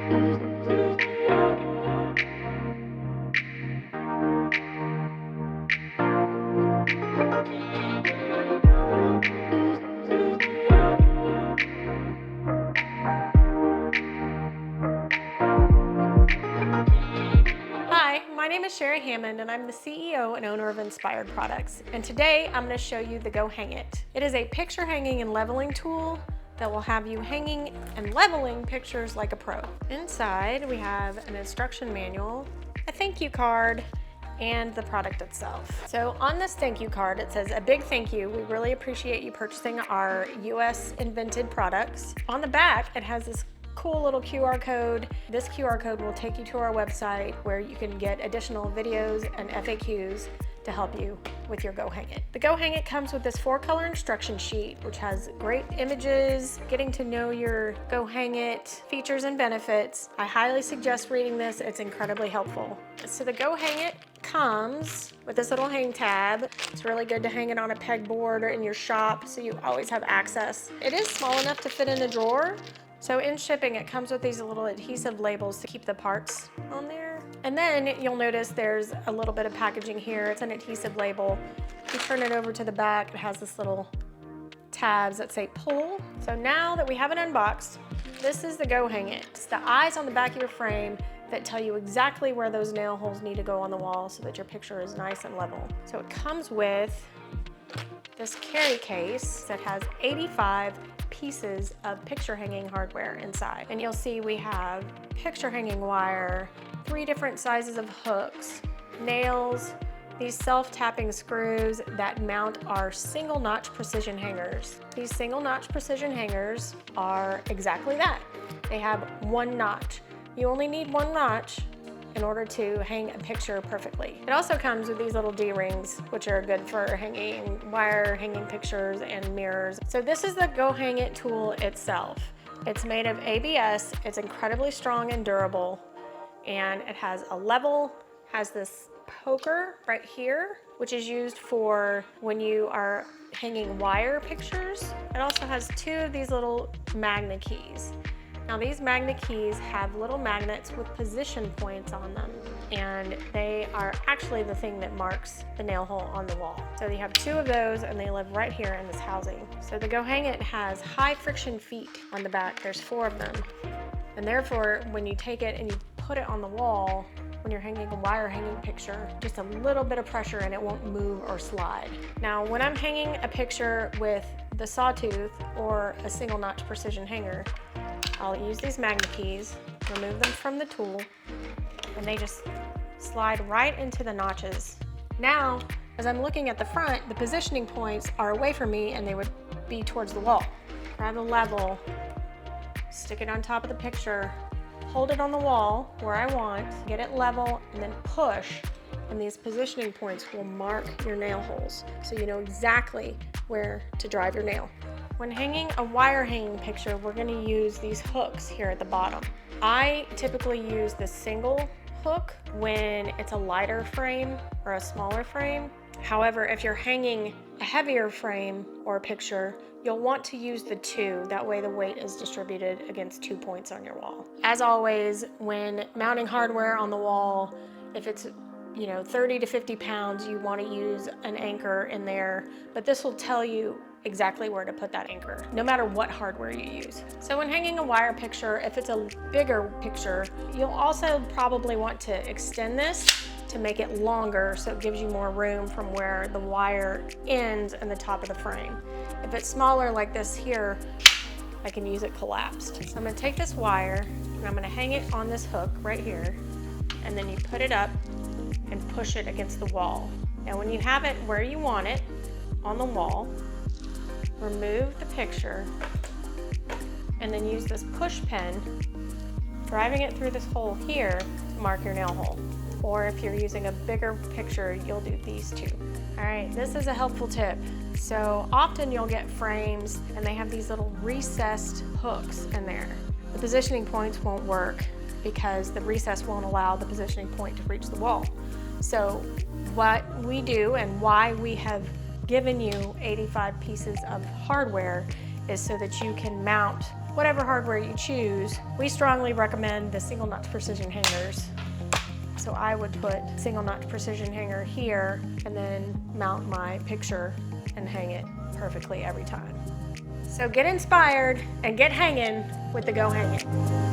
Hi, my name is Sherry Hammond and I'm the CEO and owner of Inspired Products. And today I'm going to show you the Go Hang It. It is a picture hanging and leveling tool that will have you hanging and leveling pictures like a pro. Inside we have an instruction manual, a thank you card, and the product itself. So on this thank you card, it says, "A big thank you. We really appreciate you purchasing our US invented products." On the back, it has this cool little QR code. This QR code will take you to our website where you can get additional videos and FAQs to help you with your Go Hang It. The Go Hang It comes with this 4-color instruction sheet, which has great images, getting to know your Go Hang It, features and benefits. I highly suggest reading this. It's incredibly helpful. So the Go Hang It comes with this little hang tab. It's really good to hang it on a pegboard or in your shop so you always have access. It is small enough to fit in a drawer. So in shipping, it comes with these little adhesive labels to keep the parts on there. And then you'll notice there's a little bit of packaging here. It's an adhesive label. If you turn it over to the back, it has this little tabs that say pull. So now that we have it unboxed, this is the Go Hang It. It's the eyes on the back of your frame that tell you exactly where those nail holes need to go on the wall so that your picture is nice and level. So it comes with this carry case that has 85 pieces of picture hanging hardware inside. And you'll see we have picture hanging wire, 3 different sizes of hooks, nails, these self-tapping screws that mount our single notch precision hangers. These single notch precision hangers are exactly that. They have 1 notch. You only need 1 notch in order to hang a picture perfectly. It also comes with these little D-rings, which are good for hanging wire, hanging pictures, and mirrors. So this is the Go Hang It tool itself. It's made of ABS, it's incredibly strong and durable, and it has a level, has this poker right here, which is used for when you are hanging wire pictures. It also has 2 of these little magnet keys. Now these magnet keys have little magnets with position points on them, and they are actually the thing that marks the nail hole on the wall. So you have 2 of those and they live right here in this housing. So the Go Hang It has high friction feet on the back. There's 4 of them. And therefore, when you take it and you put it on the wall, when you're hanging a wire hanging picture, just a little bit of pressure and it won't move or slide. Now, when I'm hanging a picture with the sawtooth or a single notch precision hanger, I'll use these magnet keys, remove them from the tool, and they just slide right into the notches. Now, as I'm looking at the front, the positioning points are away from me and they would be towards the wall. Grab the level, stick it on top of the picture, hold it on the wall where I want, get it level, and then push, and these positioning points will mark your nail holes so you know exactly where to drive your nail. When hanging a wire hanging picture, we're going to use these hooks here at the bottom. I typically use the single hook when it's a lighter frame or a smaller frame. However, if you're hanging a heavier frame or a picture, you'll want to use the 2. That way the weight is distributed against 2 points on your wall. As always, when mounting hardware on the wall, if it's 30 to 50 pounds, you want to use an anchor in there, but this will tell you exactly where to put that anchor, no matter what hardware you use. So when hanging a wire picture, if it's a bigger picture, you'll also probably want to extend this to make it longer so it gives you more room from where the wire ends and the top of the frame. If it's smaller like this here, I can use it collapsed. So I'm going to take this wire and I'm going to hang it on this hook right here, and then you put it up and push it against the wall. Now when you have it where you want it on the wall, remove the picture and then use this push pen, driving it through this hole here to mark your nail hole. Or if you're using a bigger picture, you'll do these 2. All right, this is a helpful tip. So often you'll get frames and they have these little recessed hooks in there. The positioning points won't work because the recess won't allow the positioning point to reach the wall. So what we do and why we have given you 85 pieces of hardware is so that you can mount whatever hardware you choose. We strongly recommend the single notch precision hangers. So I would put single notch precision hanger here and then mount my picture and hang it perfectly every time. So get inspired and get hanging with the Go Hang It.